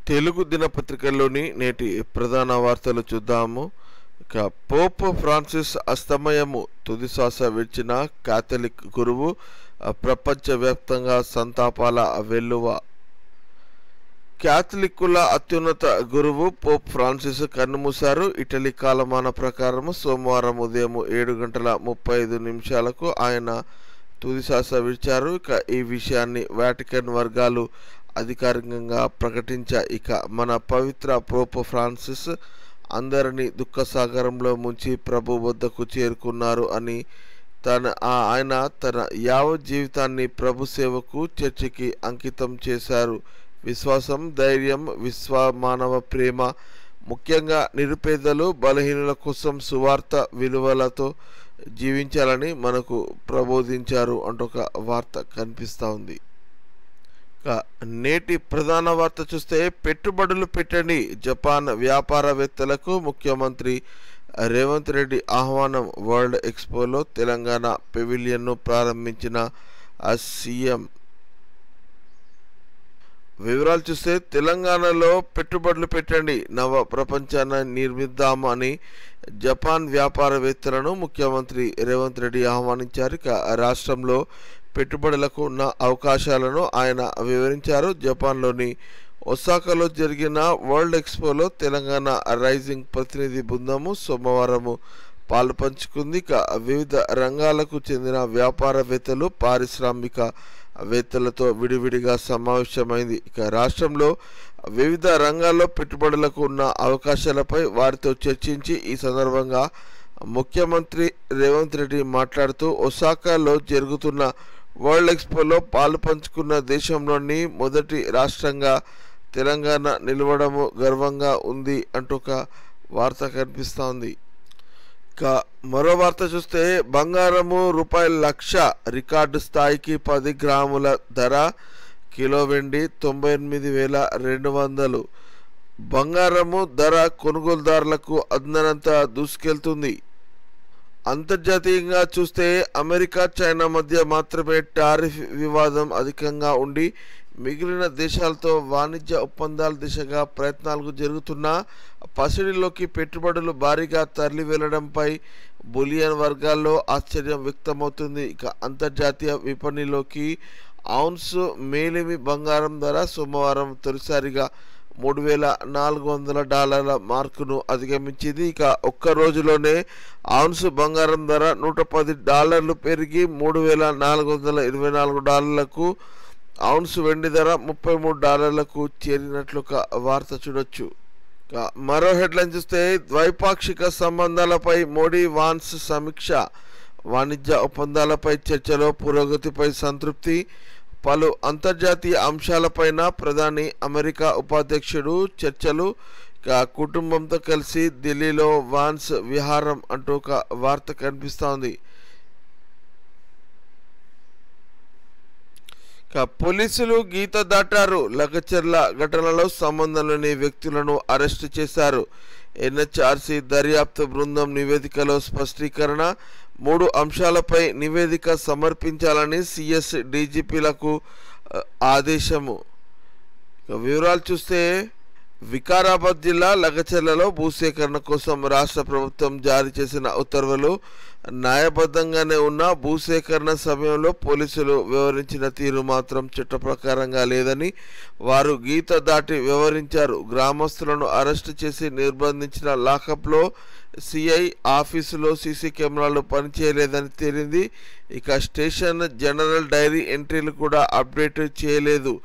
తెలుగు దినపత్రికల్లోని నేటి ప్రధాన వార్తలు చూద్దాము. ఇక పోప్ ఫ్రాన్సిస్ అస్తమయము, తుది శ్వాస విడిచిన కాథలిక్ గురువు, ప్రపంచవ్యాప్తంగా సంతాపాల వెల్లువ. క్యాథలిక్కుల అత్యున్నత గురువు పోప్ ఫ్రాన్సిస్ కన్నుమూశారు. ఇటలీ కాలమాన ప్రకారం సోమవారం ఉదయం 7:35 ఆయన తుది శ్వాస విడిచారు. ఇక ఈ విషయాన్ని వాటికన్ వర్గాలు అధికారికంగా ప్రకటించాయి. ఇక మన పవిత్ర పోప్ ఫ్రాన్సిస్ అందరినీ దుఃఖసాగరంలో ముంచి ప్రభు వద్దకు చేరుకున్నారు అని ఆయన తన యావత్ జీవితాన్ని ప్రభు సేవకు, చర్చికి అంకితం చేశారు. విశ్వాసం, ధైర్యం, మానవ ప్రేమ, ముఖ్యంగా నిరుపేదలు, బలహీనుల కోసం సువార్త విలువలతో జీవించాలని మనకు ప్రబోధించారు అంటూ ఒక వార్త కనిపిస్తూ ఉంది. నేటి ప్రధాన వార్త చూస్తే, పెట్టుబడులు పెట్టండి, జపాన్ వ్యాపారవేత్తలకు ముఖ్యమంత్రి రేవంత్ రెడ్డి ఆహ్వానం. వరల్డ్ ఎక్స్పోలో తెలంగాణ పెవిలియన్ను ప్రారంభించిన సీఎం. వివరాలు చూస్తే, తెలంగాణలో పెట్టుబడులు పెట్టండి, నవ ప్రపంచాన్ని నిర్మిద్దాము అని జపాన్ వ్యాపారవేత్తలను ముఖ్యమంత్రి రేవంత్ రెడ్డి ఆహ్వానించారు. ఇక రాష్ట్రంలో పెట్టుబడులకు ఉన్న అవకాశాలను ఆయన వివరించారు. జపాన్లోని ఒసాకాలో జరిగిన వరల్డ్ ఎక్స్పోలో తెలంగాణ రైజింగ్ ప్రతినిధి బృందము సోమవారం పాలుపంచుకుంది. ఇక వివిధ రంగాలకు చెందిన వ్యాపారవేత్తలు, పారిశ్రామికవేత్తలతో విడివిడిగా సమావేశమైంది. ఇక రాష్ట్రంలో వివిధ రంగాల్లో పెట్టుబడులకు ఉన్న అవకాశాలపై వారితో చర్చించి ఈ సందర్భంగా ముఖ్యమంత్రి రేవంత్ రెడ్డి మాట్లాడుతూ, ఒసాకాలో జరుగుతున్న వరల్డ్ ఎక్స్పోలో పాలు పంచుకున్న దేశంలోని మొదటి రాష్ట్రంగా తెలంగాణ నిలవడము గర్వంగా ఉంది అంటూ ఒక వార్త కనిపిస్తోంది. ఇక మరో వార్త చూస్తే, బంగారము ₹1,00,000 రికార్డు స్థాయికి 10 గ్రాముల ధర, కిలో వెండి 98,200. బంగారము ధర కొనుగోలుదారులకు అందనంత దూసుకెళ్తుంది. అంతర్జాతీయంగా చూస్తే అమెరికా, చైనా మధ్య మాత్రమే టారిఫ్ వివాదం అధికంగా ఉండి మిగిలిన దేశాలతో వాణిజ్య ఒప్పందాల దిశగా ప్రయత్నాలు జరుగుతున్నా పసిడిలోకి పెట్టుబడులు భారీగా తరలి వెళ్లడంపై బులియన్ వర్గాల్లో ఆశ్చర్యం వ్యక్తమవుతుంది. ఇక అంతర్జాతీయ విపణిలోకి ఔన్స్ మేలిమి బంగారం ధర సోమవారం తొలిసారిగా $3,400 మార్కును అధిగమించింది. ఇక ఒక్క రోజులోనే ఔన్స్ బంగారం ధర $110 పెరిగి $3,424, ఔన్స్ వెండి ధర $33 చేరినట్లు ఒక వార్త చూడొచ్చు. మరో హెడ్లైన్ చూస్తే, ద్వైపాక్షిక సంబంధాలపై మోడీ వాన్స్ సమీక్ష, వాణిజ్య ఒప్పందాలపై చర్చలో పురోగతిపై సంతృప్తి, పలు అంతర్జాతీయ అంశాలపైన ప్రధాని, అమెరికా ఉపాధ్యక్షుడు చర్చలు, కుటుంబంతో కలిసి ఢిల్లీలో వాన్స్ విహారం అంటూ ఒక వార్త కనిపిస్తోంది. పోలీసులు గీత దాటారు, లగచర్ల ఘటనలో సంబంధం లేని వ్యక్తులను అరెస్టు చేశారు. ఎన్హెచ్ఆర్సీ దర్యాప్తు బృందం నివేదికలో స్పష్టీకరణ, 3 అంశాలపై నివేదిక సమర్పించాలని సిఎస్ డీజీపీలకు ఆదేశము. వివరాలు చూస్తే, వికారాబాద్ జిల్లా లగచర్లలో భూసేకరణ కోసం రాష్ట్ర ప్రభుత్వం జారీ చేసిన ఉత్తర్వులు న్యాయబద్ధంగానే ఉన్న భూసేకరణ సమయంలో పోలీసులు వ్యవహరించిన తీరు మాత్రం చట్ట ప్రకారంగా లేదని వారు గీత దాటి వ్యవహరించారు. గ్రామస్తులను అరెస్టు చేసి నిర్బంధించిన లాకప్లో సిఐ ఆఫీసులో సీసీ కెమెరాలు పనిచేయలేదని తేలింది. ఇక స్టేషన్ జనరల్ డైరీ ఎంట్రీలు కూడా అప్డేట్ చేయలేదు.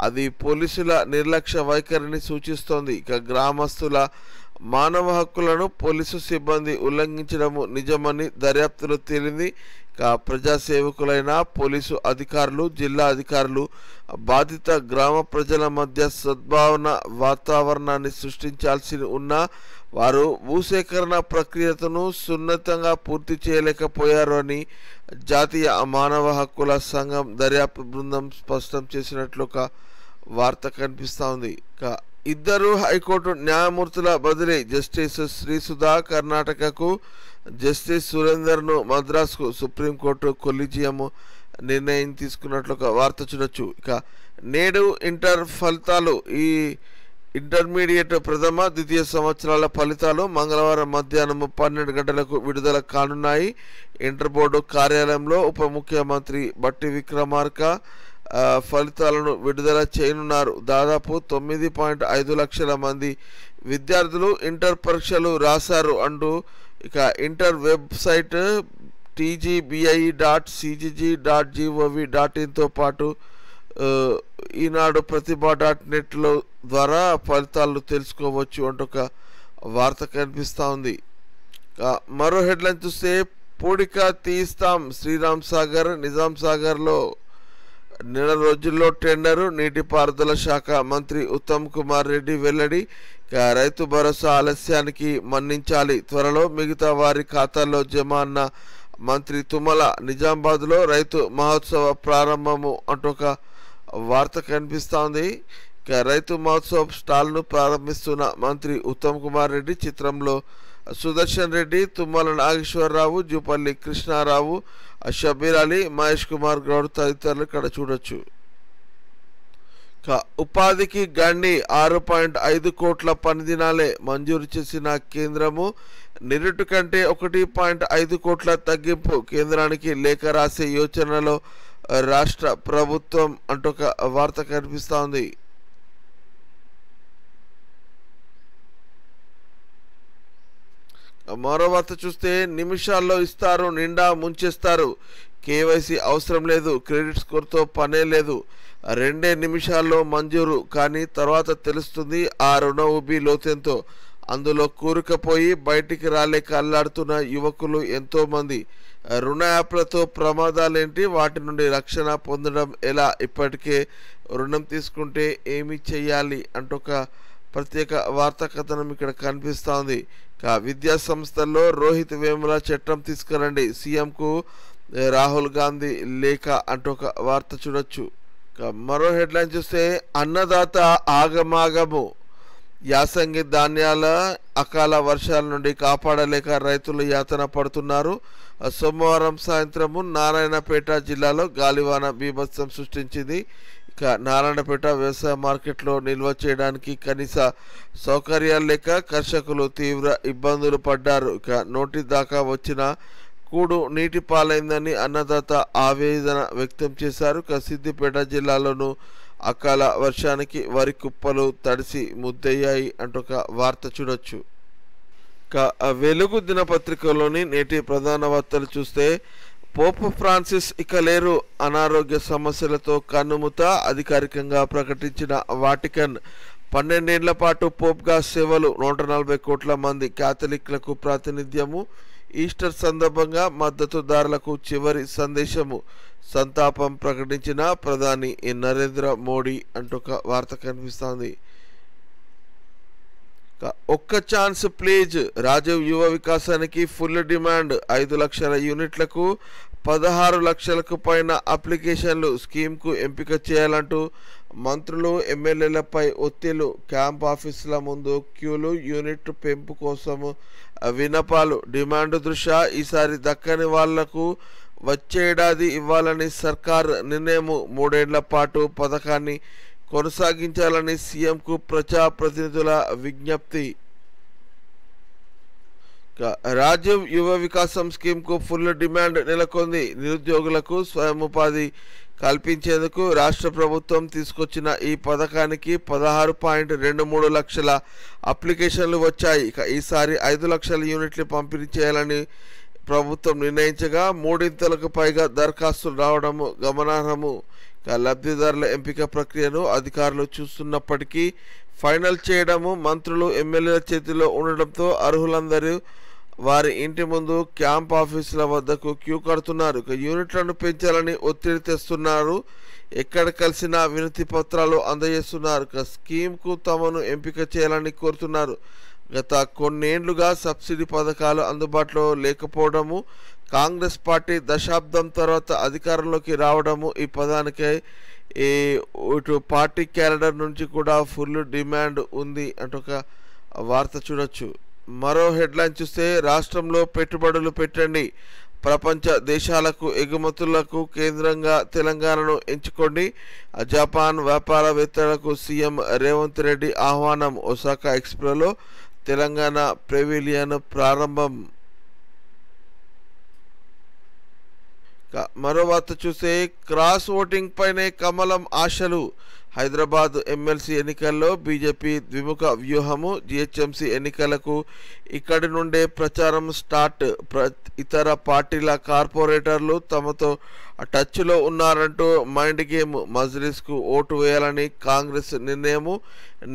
అది పోలీసుల నిర్లక్ష్య వైఖరిని సూచిస్తోంది. ఇక గ్రామస్తుల మానవ హక్కులను పోలీసు సిబ్బంది ఉల్లంఘించడము నిజమని దర్యాప్తులో తేలింది. ఇక ప్రజాసేవకులైన పోలీసు అధికారులు, జిల్లా అధికారులు బాధిత గ్రామ ప్రజల మధ్య సద్భావన వాతావరణాన్ని సృష్టించాల్సి ఉన్నా వారు భూసేకరణ ప్రక్రియను సున్నితంగా పూర్తి చేయలేకపోయారు అని జాతీయ మానవ హక్కుల సంఘం దర్యాప్తు బృందం స్పష్టం చేసినట్లు ఒక వార్త కనిపిస్తూ ఉంది. ఇద్దరు హైకోర్టు న్యాయమూర్తుల బదిలీ, జస్టిస్ శ్రీసుధా కర్ణాటకకు, జస్టిస్ సురేందర్ను మద్రాసుకు సుప్రీంకోర్టు కొలీజియం నిర్ణయం తీసుకున్నట్లు ఒక వార్త చూడొచ్చు. ఇక నేడు ఇంటర్ ఫలితాలు, ఈ ఇంటర్మీడియట్ ప్రథమ ద్వితీయ సంవత్సరాల ఫలితాలు మంగళవారం మధ్యాహ్నం 12 గంటలకు విడుదల కానున్నాయి. ఇంటర్ బోర్డు కార్యాలయంలో ఉప ముఖ్యమంత్రి బట్టి విక్రమార్క ఫలితాలను విడుదల చేయనున్నారు. దాదాపు 9.5 లక్షల మంది విద్యార్థులు ఇంటర్ పరీక్షలు రాశారు అంటూ ఇక ఇంటర్ వెబ్సైట్ tgbi.cgg.gov.in తో పాటు ఈనాడు ప్రతిభ.netలో ద్వారా ఫలితాలు తెలుసుకోవచ్చు అంటూ ఒక వార్త కనిపిస్తూ ఉంది. మరో హెడ్లైన్ చూస్తే పూడిక తీస్తాం శ్రీరామ్ సాగర్ నిజాం సాగర్లో నెల రోజుల్లో టెండరు నీటిపారుదల శాఖ మంత్రి ఉత్తమ్ కుమార్ రెడ్డి వెల్లడి. రైతు భరోసా ఆలస్యానికి మన్నించాలి, త్వరలో మిగతా వారి ఖాతాల్లో జమ అన్న మంత్రి తుమ్మల. నిజామాబాద్లో రైతు మహోత్సవ ప్రారంభము అంటూ ఒక వార్త కనిపిస్తూ ఉంది. రైతు మహోత్సవ స్టాల్ను ప్రారంభిస్తున్న మంత్రి ఉత్తమ్ కుమార్ రెడ్డి చిత్రంలో సుదర్శన్ రెడ్డి, తుమ్మల నాగేశ్వరరావు, జూపల్లి కృష్ణారావు, షబీర్ అలీ, మహేష్ కుమార్ గౌడ్ తదితరులు ఇక్కడ చూడొచ్చు. ఉపాధికి గండి 6.5 కోట్ల పని దినాలే మంజూరు చేసిన కేంద్రము. నిరుటి కంటే 1.5 కోట్ల తగ్గింపు, కేంద్రానికి లేఖ రాసే యోచనలో రాష్ట్ర ప్రభుత్వం అంటూ ఒక వార్త కనిపిస్తూ ఉంది. మరో వార్త చూస్తే నిమిషాల్లో ఇస్తారు, నిండా ముంచేస్తారు, కేవైసీ అవసరం లేదు, క్రెడిట్ స్కోర్తో పనే లేదు, 2 నిమిషాల్లో మంజూరు, కానీ తర్వాత తెలుస్తుంది ఆ రుణ ఊబి లోతెంతో. అందులో కూరుకుపోయి బయటికి రాలేక అల్లాడుతున్న యువకులు ఎంతోమంది. రుణ యాప్లతో ప్రమాదాలేంటి, వాటి నుండి రక్షణ పొందడం ఎలా, ఇప్పటికే రుణం తీసుకుంటే ఏమి చేయాలి అంటూ ఒక ప్రత్యేక వార్తా కథనం ఇక్కడ కనిపిస్తూ ఉంది. విద్యా సంస్థల్లో రోహిత్ వేముల చట్టం తీసుకురండి, సీఎంకు రాహుల్ గాంధీ లేఖ అంటూ ఒక వార్త చూడొచ్చు. మరో హెడ్లైన్ చూస్తే అన్నదాత ఆగమాగము, యాసంగి ధాన్యాల అకాల వర్షాల నుండి కాపాడలేక రైతులు యాతన పడుతున్నారు. సోమవారం సాయంత్రము నారాయణపేట జిల్లాలో గాలివాన బీభత్సం సృష్టించింది. ఇక నారాయణపేట వ్యవసాయ మార్కెట్లో నిల్వ చేయడానికి కనీస సౌకర్యాలు లేక కర్షకులు తీవ్ర ఇబ్బందులు పడ్డారు. ఇక నోటి దాకా వచ్చిన కూడు నీటి పాలైందని అన్నదాత ఆవేదన వ్యక్తం చేశారు. ఇక సిద్దిపేట జిల్లాలోనూ అకాల వర్షానికి వరి కుప్పలు తడిసి ముద్దయ్యాయి అంటూ ఒక వార్త చూడొచ్చు. వెలుగు దినపత్రికలోని నేటి ప్రధాన వార్తలు చూస్తే పోప్ ఫ్రాన్సిస్ ఇక లేరు, అనారోగ్య సమస్యలతో కన్నుమూత, అధికారికంగా ప్రకటించిన వాటికన్. 12 ఏళ్ల పాటు పోప్గా సేవలు, 140 కోట్ల మంది క్యాథలిక్లకు ప్రాతినిధ్యము. ఈస్టర్ సందర్భంగా మద్దతుదారులకు చివరి సందేశము, సంతాపం ప్రకటించిన ప్రధాని నరేంద్ర మోడీ అంటూ ఒక వార్త కనిపిస్తోంది. ఒక్క ఛాన్స్ ప్లీజ్, రాజీవ్ యువ వికాసానికి ఫుల్ డిమాండ్, 5 లక్షల యూనిట్లకు 16 లక్షలకు పైన అప్లికేషన్లు, స్కీమ్కు ఎంపిక చేయాలంటూ మంత్రులు ఎమ్మెల్యేలపై ఒత్తిళ్లు, క్యాంప్ ఆఫీసుల ముందు క్యూలు, యూనిట్ పెంపు కోసము వినపాలు. డిమాండ్ దృష్ట్యా ఈసారి దక్కని వాళ్లకు వచ్చే ఏడాది ఇవ్వాలని సర్కార్ నిర్ణయం. 3 ఏళ్ల పాటు పథకాన్ని కొనసాగించాలని సీఎంకు ప్రజాప్రతినిధుల విజ్ఞప్తి. రాజీవ్ యువ వికాసం స్కీమ్కు ఫుల్ డిమాండ్ నెలకొంది. నిరుద్యోగులకు స్వయం ఉపాధి కల్పించేందుకు రాష్ట్ర ప్రభుత్వం తీసుకొచ్చిన ఈ పథకానికి 16.23 లక్షల అప్లికేషన్లు వచ్చాయి. ఈసారి 5 లక్షల యూనిట్లు పంపిణీ చేయాలని ప్రభుత్వం నిర్ణయించగా 3 పైగా దరఖాస్తులు రావడము గమనార్హము. లబ్ధిదారుల ఎంపిక ప్రక్రియను అధికారులు చూస్తున్నప్పటికీ ఫైనల్ చేయడము మంత్రులు ఎమ్మెల్యేల చేతిలో ఉండడంతో అర్హులందరూ వారి ఇంటి ముందు క్యాంప్ ఆఫీసుల వద్దకు క్యూ కడుతున్నారు. యూనిట్లను పెంచాలని ఒత్తిడి తెస్తున్నారు. ఎక్కడ కలిసినా వినతి పత్రాలు అందజేస్తున్నారు. స్కీమ్కు తమను ఎంపిక చేయాలని కోరుతున్నారు. గత కొన్నేళ్లుగా సబ్సిడీ పథకాలు అందుబాటులో లేకపోవడము, కాంగ్రెస్ పార్టీ దశాబ్దం తర్వాత అధికారంలోకి రావడము ఈ పదానికై ఇటు పార్టీ క్యాలెండర్ నుంచి కూడా ఫుల్ డిమాండ్ ఉంది అంటూ ఒక వార్త చూడొచ్చు. మరో హెడ్లైన్ చూస్తే రాష్ట్రంలో పెట్టుబడులు పెట్టండి, ప్రపంచ దేశాలకు ఎగుమతులకు కేంద్రంగా తెలంగాణను ఎంచుకోండి. జపాన్ వ్యాపారవేత్తలకు సీఎం రేవంత్ రెడ్డి ఆహ్వానం. ఒసాకా ఎక్స్ప్రోలో తెలంగాణ పెవిలియన్ ప్రారంభం. మరో వార్త చూస్తే క్రాస్ ఓటింగ్ పైనే కమలం ఆశలు. హైదరాబాద్ ఎమ్మెల్సీ ఎన్నికల్లో బీజేపీ ద్విముఖ వ్యూహము. జిహెచ్ఎంసీ ఎన్నికలకు ఇక్కడి నుండే ప్రచారం స్టార్ట్. ఇతర పార్టీల కార్పొరేటర్లు తమతో టచ్లో ఉన్నారంటూ మైండ్ గేమ్. మజ్లిస్కు ఓటు వేయాలని కాంగ్రెస్ నిర్ణయము.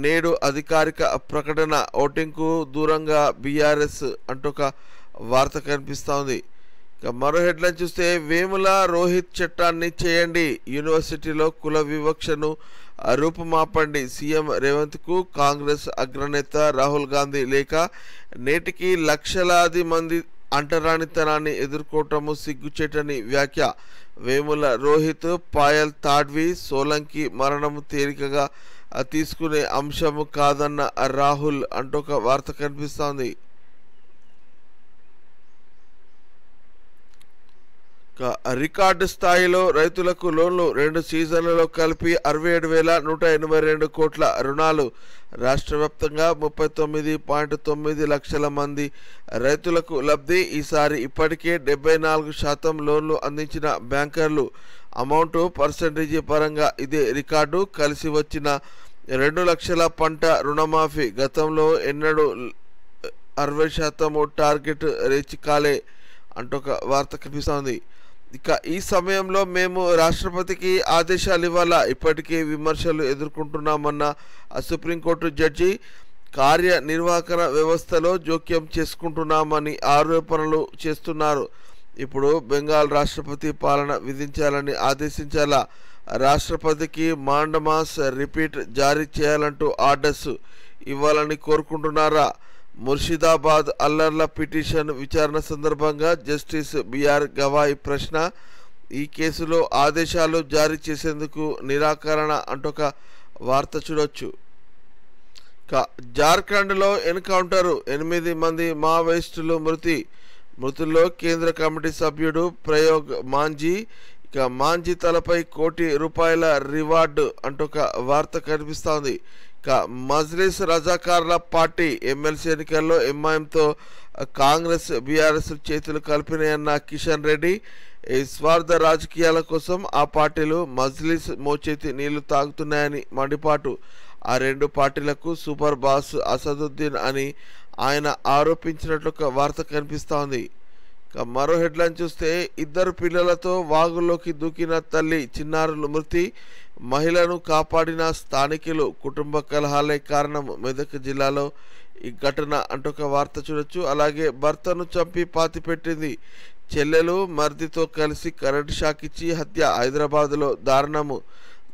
నేడు అధికారిక ప్రకటన. ఓటింగ్కు దూరంగా బీఆర్ఎస్ అంటూ ఒక వార్త కనిపిస్తోంది. మరో హెడ్లైన్ చూస్తే వేముల రోహిత్ చట్టాన్ని చేయండి. యూనివర్సిటీలో కుల వివక్షను రూపుమాపండి. సీఎం రేవంత్కు కాంగ్రెస్ అగ్రనేత రాహుల్ గాంధీ లేఖ. నేటికి లక్షలాది మంది అంటరానితనాన్ని ఎదుర్కోవటము సిగ్గుచేటని వ్యాఖ్య. వేముల రోహిత్, పాయల్ తాడ్వి, సోలంకి మరణము తేలికగా తీసుకునే అంశము కాదన్న రాహుల్ అంటూ ఒక వార్త కనిపిస్తోంది. రికార్డు స్థాయిలో రైతులకు లోన్లు. 2 సీజన్లలో కలిపి 67,182 కోట్ల రుణాలు. రాష్ట్ర వ్యాప్తంగా 39.9 లక్షల మంది రైతులకు లబ్ధి. ఈసారి ఇప్పటికే 74% లోన్లు అందించిన బ్యాంకర్లు. అమౌంట్ పర్సెంటేజీ పరంగా ఇదే రికార్డు. కలిసి వచ్చిన 2 లక్షల పంట రుణమాఫీ. గతంలో ఎన్నడూ 60% టార్గెట్ రీచ్ కాలే అంటూ ఒక వార్త కనిపిస్తోంది. ఇక ఈ సమయంలో మేము రాష్ట్రపతికి ఆదేశాలు ఇవ్వాలా, ఇప్పటికే విమర్శలు ఎదుర్కొంటున్నామన్న సుప్రీంకోర్టు జడ్జి. కార్యనిర్వాహక వ్యవస్థలో జోక్యం చేసుకుంటున్నామని ఆరోపణలు చేస్తున్నారు. ఇప్పుడు బెంగాల్ రాష్ట్రపతి పాలన విధించాలని ఆదేశించాలా, రాష్ట్రపతికి మాండమాస్ రిపీట్ జారీ చేయాలంటూ ఆర్డర్స్ ఇవ్వాలని కోరుకుంటున్నారా? ముర్షిదాబాద్ అల్లర్ల పిటిషన్ విచారణ సందర్భంగా జస్టిస్ బిఆర్ గవాయ్ ప్రశ్న. ఈ కేసులో ఆదేశాలు జారీ చేసేందుకు నిరాకరణ అంటూ ఒక వార్త చూడొచ్చు. జార్ఖండ్లో ఎన్కౌంటరు. 8 మంది మావోయిస్టులు మృతి. మృతుల్లో కేంద్ర కమిటీ సభ్యుడు ప్రయోగ్ మాంజీ. ఇక మాంజీ తలపై ₹1 కోటి రివార్డు అంటూ ఒక వార్త కనిపిస్తోంది. మజ్లిస్ రజాకార్ల పార్టీ. ఎమ్మెల్సీ ఎన్నికల్లో ఎంఐఎంతో కాంగ్రెస్ బీఆర్ఎస్ చేతులు కలిపినాయన్న కిషన్ రెడ్డి. ఈ స్వార్థ రాజకీయాల కోసం ఆ పార్టీలు మజ్లిస్ మోచేతి నీళ్లు తాగుతున్నాయని మండిపాటు. ఆ 2 పార్టీలకు సూపర్ బాస్ అసదుద్దీన్ అని ఆయన ఆరోపించినట్లు ఒక వార్త కనిపిస్తోంది. మరో హెడ్లైన్ చూస్తే 2 పిల్లలతో వాగులోకి దూకిన తల్లి, చిన్నారులు మృతి. మహిళను కాపాడిన స్థానికులు. కుటుంబ కలహాలే కారణం. మెదక్ జిల్లాలో ఈ ఘటన అంటూ ఒక వార్త చూడొచ్చు. అలాగే భర్తను చంపి పాతిపెట్టింది. చెల్లెలు మర్దితో కలిసి కరెంటు షాక్ ఇచ్చి హత్య. హైదరాబాద్లో దారుణము.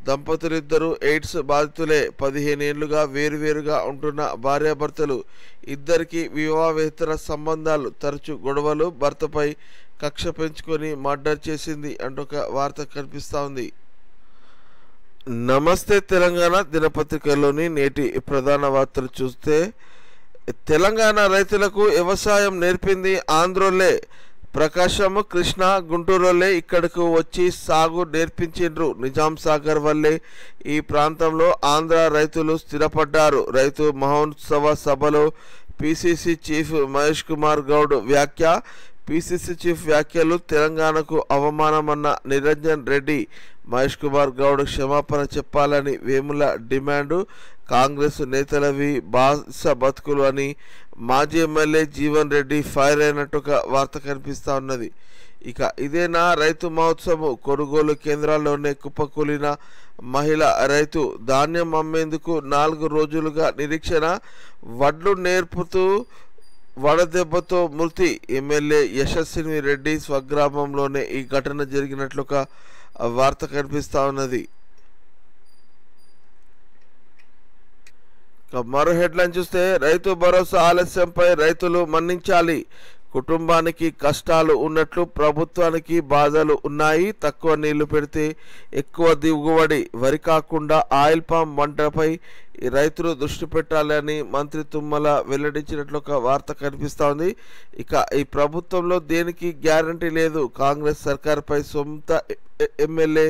దంపతులిద్దరూ ఎయిడ్స్ బాధితులే. 15 ఏళ్లుగా వేరువేరుగా ఉంటున్న భార్యాభర్తలు. ఇద్దరికి వివాహేతర సంబంధాలు. తరచూ గొడవలు. భర్తపై కక్ష పెంచుకొని మర్డర్ చేసింది అంటూ ఒక వార్త కనిపిస్తూ ఉంది. నమస్తే తెలంగాణ దినపత్రికలోని నేటి ప్రధాన వార్తలు చూస్తే, తెలంగాణ రైతులకు వ్యవసాయం నేర్పింది ఆంధ్రోలే. ప్రకాశం, కృష్ణ, గుంటూరులే ఇక్కడకు వచ్చి సాగు నేర్పించిండ్రు. నిజాం సాగర్ వల్లే ఈ ప్రాంతంలో ఆంధ్ర రైతులు స్థిరపడ్డారు. రైతు మహోత్సవ సభలో పిసిసి చీఫ్ మహేష్ కుమార్ గౌడ్ వ్యాఖ్య. పిసిసి చీఫ్ వ్యాఖ్యలు తెలంగాణకు అవమానమన్న నిరంజన్ రెడ్డి. మహేష్ కుమార్ గౌడ్ క్షమాపణ చెప్పాలని వేముల డిమాండు. కాంగ్రెస్ నేతలవి బాస బతుకులు అని మాజీ ఎమ్మెల్యే జీవన్ రెడ్డి ఫైర్ అయినట్టుగా వార్త కనిపిస్తూ ఉన్నది. ఇక ఇదేనా రైతు మహోత్సవం? కొనుగోలు కేంద్రాల్లోనే కుప్పకూలిన మహిళ రైతు. ధాన్యం అమ్మేందుకు 4 రోజులుగా నిరీక్షణ. వడ్లు నేర్పుతూ వడదెబ్బతో మృతి. ఎమ్మెల్యే యశస్విని రెడ్డి స్వగ్రామంలోనే ఈ ఘటన జరిగినట్లుగా వార్త కనిపిస్తూ ఉన్నది. మరో హెడ్లైన్ చూస్తే, రైతు భరోసా ఆలస్యంపై రైతులు మన్నించాలి. కుటుంబానికి కష్టాలు ఉన్నట్లు ప్రభుత్వానికి బాధలు ఉన్నాయి. తక్కువ నీళ్లు పెడితే ఎక్కువ దిగుబడి, వరి కాకుండా ఆయిల్ పామ్ పంటపై రైతులు దృష్టి పెట్టాలని మంత్రి తుమ్మల వెల్లడించినట్లు ఒక వార్త కనిపిస్తోంది. ఇక ఈ ప్రభుత్వంలో దేనికి గ్యారంటీ లేదు. కాంగ్రెస్ సర్కార్పై సొంత ఎమ్మెల్యే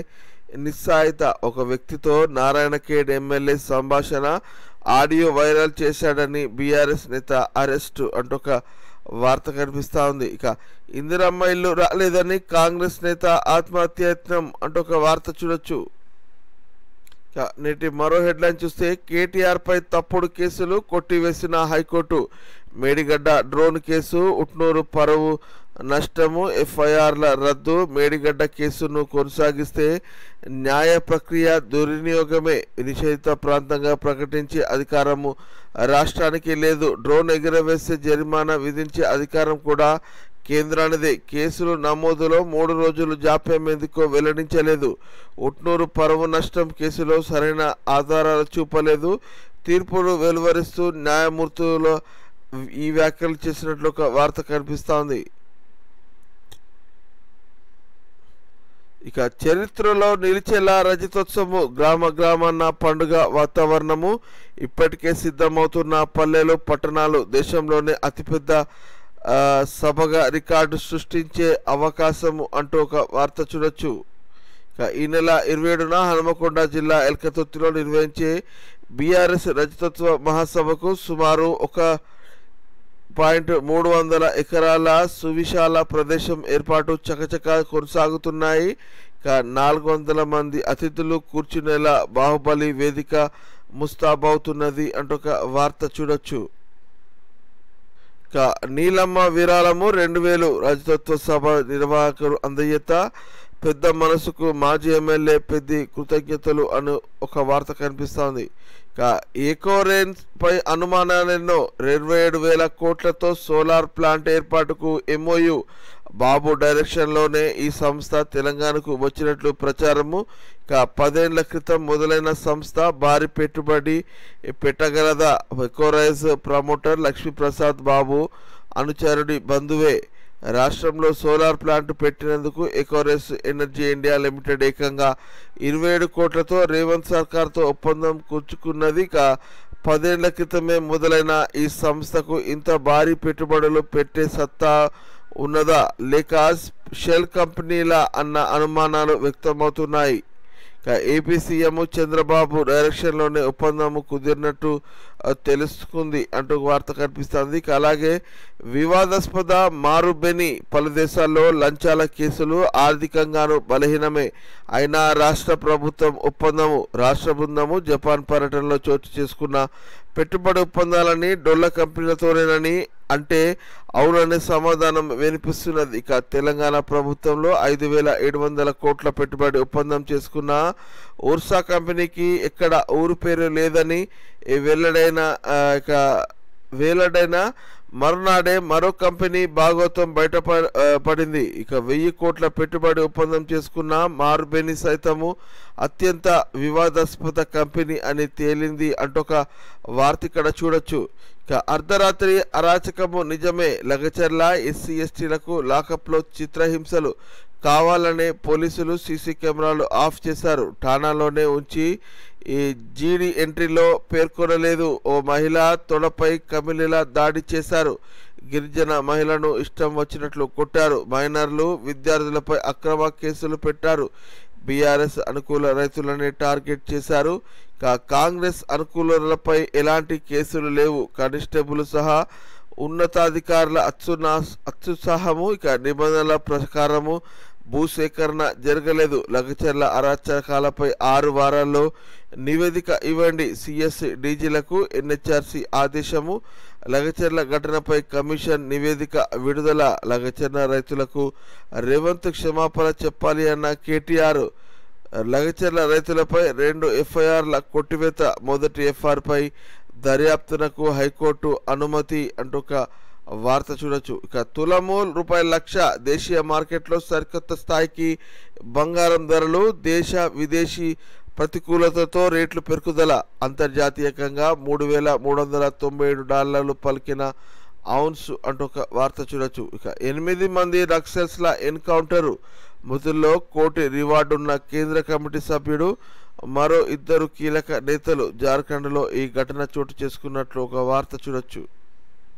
నిస్సాయిత. ఒక వ్యక్తితో నారాయణఖేడ్ ఎమ్మెల్యే సంభాషణ ఆడియో వైరల్ చేశాడని బీఆర్ఎస్ నేత అరెస్టు అంటూ ఒక వార్త కనిపిస్తూ ఉంది. ఇక ఇందిరమ్మ ఇల్లు రాలేదని కాంగ్రెస్ నేత ఆత్మహత్యయత్నం అంటూ ఒక వార్త చూడొచ్చు. నేటి మరో హెడ్లైన్ చూస్తే కేటీఆర్ పై తప్పుడు కేసులు కొట్టివేసిన high court. Medigadda drone case, Utnoor పరువు నష్టము ఎఫ్ఐఆర్ల రద్దు. మేడిగడ్డ కేసును కొనసాగిస్తే న్యాయ ప్రక్రియ దుర్వినియోగమే. నిషేధిత ప్రాంతంగా ప్రకటించే అధికారము రాష్ట్రానికి లేదు. డ్రోన్ ఎగురవేస్తే జరిమానా విధించే అధికారం కూడా కేంద్రానిదే. కేసులు నమోదులో 3 రోజులు జాప్యం ఎందుకో వెల్లడించలేదు. ఉట్నూరు పరువు నష్టం కేసులో సరైన ఆధారాలు చూపలేదు. తీర్పును వెలువరిస్తూ న్యాయమూర్తులు ఈ వ్యాఖ్యలు చేసినట్లు ఒక వార్త కనిపిస్తోంది. ఇక చరిత్రలో నిలిచేలా రజతోత్సవం, గ్రామాన్న పండుగ వాతావరణము. ఇప్పటికే సిద్ధమవుతున్న పల్లెలు, పట్టణాలు దేశంలోనే అతిపెద్ద సభగా రికార్డు సృష్టించే అవకాశము అంటూ ఒక వార్త చూడొచ్చు. ఈ నెల 27న హనుమకొండ జిల్లా ఎల్కతుర్తిలో నిర్వహించే బీఆర్ఎస్ రజతోత్సవ మహాసభకు సుమారు 1.300 ఎకరాల సువిశాల ప్రదేశం ఏర్పాటు చకచకా కొనసాగుతున్నాయి. 400 మంది అతిథులు కూర్చునేలా బాహుబలి వేదిక ముస్తాబవుతున్నది అంటూ ఒక వార్త చూడొచ్చు. నీలమ్మ విరాళము 2000 రజతోత్సవ సభ నిర్వాహకులు అందజేత. పెద్ద మనసుకు మాజీ ఎమ్మెల్యే పెద్ది కృతజ్ఞతలు అని ఒక వార్త కనిపిస్తోంది. ఎకోరేన్స్ పై అనుమానాలెన్నో. 27,000 కోట్లతో సోలార్ ప్లాంట్ ఏర్పాటుకు ఎంఓయు. బాబు డైరెక్షన్లోనే ఈ సంస్థ తెలంగాణకు వచ్చినట్లు ప్రచారము. 10 ఏళ్ల క్రితం మొదలైన సంస్థ భారీ పెట్టుబడి పెట్టగలదా? ఎకోరైజ్ ప్రమోటర్ లక్ష్మీప్రసాద్ బాబు అనుచరుడి బంధువే. రాష్ట్రంలో సోలార్ ప్లాంట్ పెట్టినందుకు ఎకోరైజ్ ఎనర్జీ ఇండియా లిమిటెడ్ ఏకంగా 27 కోట్లతో రేవంత్ సర్కార్తో ఒప్పందం కూర్చుకున్నది. 10 ఏళ్ల క్రితమే మొదలైన ఈ సంస్థకు ఇంత భారీ పెట్టుబడులు పెట్టే సత్తా ఉన్నదా, లేక షెల్ కంపెనీలా అన్న అనుమానాలు వ్యక్తమవుతున్నాయి. ఏపీ సీఎం చంద్రబాబు డైరెక్షన్లోనే ఒప్పందము కుదిరినట్టు తెలుసుకుంది అంటూ వార్త కనిపిస్తుంది. అలాగే వివాదాస్పద మారుబెని. పలు దేశాల్లో లంచాల కేసులు ఆర్థికంగాను బలహీనమే. అయినా రాష్ట్ర ప్రభుత్వం ఒప్పందము. రాష్ట్ర బృందము జపాన్ పర్యటనలో చోటు చేసుకున్న పెట్టుబడి ఒప్పందాలని డొల్ల కంపెనీలతోనేనని అంటే అవుననే సమాధానం వినిపిస్తున్నది. తెలంగాణ ప్రభుత్వంలో 5,700 కోట్ల పెట్టుబడి ఒప్పందం చేసుకున్న ఊర్సా కంపెనీకి ఎక్కడ ఊరు పేరు లేదని వెల్లడైన మరునాడే మరో కంపెనీ భాగోతం బయటపడింది. 1000 కోట్ల పెట్టుబడి ఒప్పందం చేసుకున్న మారుబెని సైతము అత్యంత వివాదాస్పద కంపెనీ అని తేలింది అంటూ ఒక వార్త ఇక్కడ చూడొచ్చు. అర్ధరాత్రి అరాచకము నిజమే. లగచర్ల ఎస్సీ ఎస్టీలకు లాకప్లో చిత్రహింసలు. కావాలనే పోలీసులు సీసీ కెమెరాలు ఆఫ్ చేశారు. ఠాణాలోనే ఉంచి ఈ జీడీ ఎంట్రీలో పేర్కొనలేదు. ఓ మహిళ తొడపై కమిలిలా దాడి చేశారు. గిరిజన మహిళను ఇష్టం వచ్చినట్లు కొట్టారు. మైనర్లు, విద్యార్థులపై అక్రమ కేసులు పెట్టారు. బీఆర్ఎస్ అనుకూల రైతులని టార్గెట్ చేశారు. కాంగ్రెస్ అనుకూలులపై ఎలాంటి కేసులు లేవు. కానిస్టేబుల్ సహా ఉన్నతాధికారుల అత్యుత్సాహము. నిబంధనల ప్రకారము భూసేకరణ జరగలేదు. లగచర్ల అరాచకాలపై 6 వారాల్లో నివేదిక ఇవ్వండి. సిఎస్ డీజీలకు ఎన్హెచ్ఆర్సీ ఆదేశము. లగచర్ల ఘటనపై కమిషన్ నివేదిక విడుదల. లగచర్ల రైతులకు రేవంత్ క్షమాపణ చెప్పాలి అన్న కేటీఆర్. లగచర్ల రైతులపై 2 ఎఫ్ఐఆర్ల కొట్టివేత. మొదటి ఎఫ్ఐఆర్ పై దర్యాప్తునకు హైకోర్టు అనుమతి అంటూ ఒక వార్త చూడొచ్చు. తులము ₹1,00,000. దేశీయ మార్కెట్లో సరికొత్త స్థాయికి బంగారం ధరలు. దేశ విదేశీ ప్రతికూలతతో రేట్లు పెరుగుదల. అంతర్జాతీయంగా $3,397 పలికిన ఔన్స్ అంటూ ఒక వార్త చూడొచ్చు. ఇక 8 మంది నక్సల్స్ల ఎన్కౌంటరు, మృతుల్లో కోటి రివార్డున్న కేంద్ర కమిటీ సభ్యుడు, మరో 2 కీలక నేతలు. జార్ఖండ్లో ఈ ఘటన చోటు చేసుకున్నట్లు ఒక వార్త చూడొచ్చు.